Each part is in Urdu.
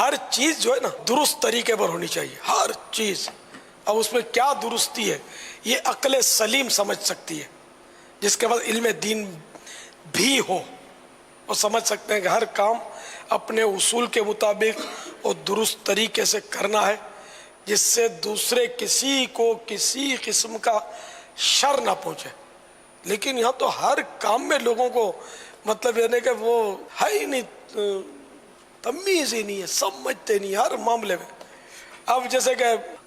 ہر چیز جو ہے نا درست طریقے پر ہونی چاہیے، ہر چیز۔ اب اس میں کیا درستی ہے یہ عقل سلیم سمجھ سکتی ہے، جس کے بعد علم دین بھی ہو، وہ سمجھ سکتے ہیں کہ ہر کام اپنے اصول کے مطابق اور درست طریقے سے کرنا ہے، جس سے دوسرے کسی کو کسی قسم کا شر نہ پہنچے۔ لیکن یہاں تو ہر کام میں لوگوں کو مطلب یہ نہیں کہ وہ ہے ہی نہیں، تمیز ہی نہیں ہے، سمجھتے نہیں ہر معاملے میں۔ اب جیسے کہ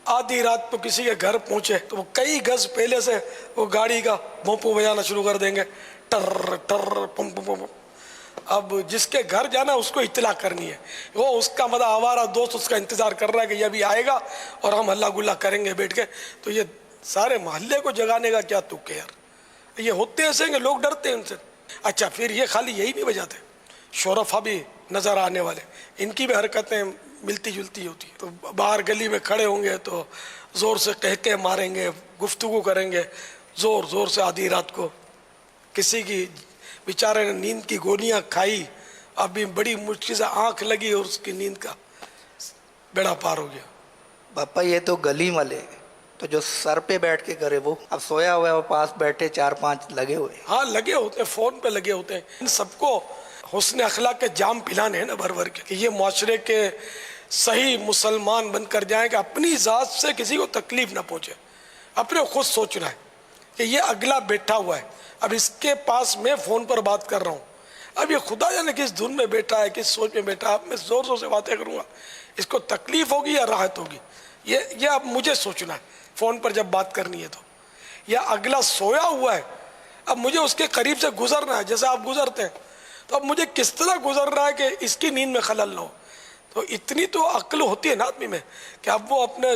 آدھی رات کو کسی کے گھر پہنچے تو وہ کئی گز پہلے سے وہ گاڑی کا بھونپو بجانا شروع کر دیں گے، ٹر ٹر پم پم پم۔ اب جس کے گھر جانا اس کو اطلاع کرنی ہے، وہ اس کا مطلب آوارہ دوست اس کا انتظار کر رہا ہے کہ یہ ابھی آئے گا اور ہم ہلا گلا کریں گے بیٹھ کے۔ تو یہ سارے محلے کو جگانے کا کیا تک ہے یار، یہ ہوتے ایسے کہ لوگ ڈرتے ہیں ان سے۔ اچھا پھر یہ خالی یہی نہیں بجاتے، شورفا بھی نظر آنے والے، ان کی بھی حرکتیں ملتی جلتی ہوتی ہیں۔ تو باہر گلی میں کھڑے ہوں گے تو زور سے کہکے ماریں گے، گفتگو کریں گے زور زور سے آدھی رات کو۔ کسی کی بیچارے نے نیند کی گولیاں کھائی، ابھی بڑی مشکل سے آنکھ لگی اور اس کی نیند کا بیڑا پار ہو گیا۔ باپا یہ تو گلی والے، تو جو سر پہ بیٹھ کے کرے وہ اب سویا ہوا ہے، وہ پاس بیٹھے 4-5 لگے ہوئے۔ ہاں لگے ہوتے ہیں، فون پہ لگے ہوتے ہیں۔ ان سب کو حسن اخلاق کے جام پلانے ہیں نا بھر بھر کے، کہ یہ معاشرے کے صحیح مسلمان بن کر جائیں کہ اپنی ذات سے کسی کو تکلیف نہ پہنچے۔ اپنے خود سوچنا ہے کہ یہ اگلا بیٹھا ہوا ہے، اب اس کے پاس میں فون پر بات کر رہا ہوں، اب یہ خدا جانے کس دھن میں بیٹھا ہے، کس سوچ میں بیٹھا ہے، اب میں زور زور سے باتیں کروں گا، اس کو تکلیف ہوگی یا راحت ہوگی، یہ اب مجھے سوچنا ہے فون پر جب بات کرنی ہے تو۔ یا اگلا سویا ہوا ہے، اب مجھے اس کے قریب سے گزرنا ہے، جیسے آپ گزرتے ہیں، تو اب مجھے کس طرح گزرنا ہے کہ اس کی نیند میں خلل نہ ہو۔ تو اتنی تو عقل ہوتی ہے نا آدمی میں کہ اب وہ اپنے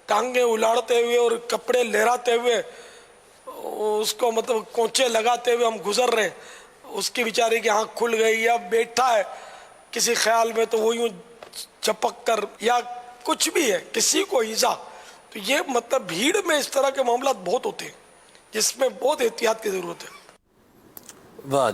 ٹانگیں الاڑتے ہوئے اور کپڑے لہراتے ہوئے اس کو مطلب کونچے لگاتے ہوئے ہم گزر رہے ہیں، اس کی بیچارے کی آنکھ کھل گئی یا بیٹھا ہے کسی خیال میں تو وہ یوں چپک کر یا کچھ بھی ہے کسی کو ایذا۔ تو یہ مطلب بھیڑ میں اس طرح کے معاملات بہت ہوتے ہیں جس میں بہت احتیاط کی ضرورت ہے۔ واہ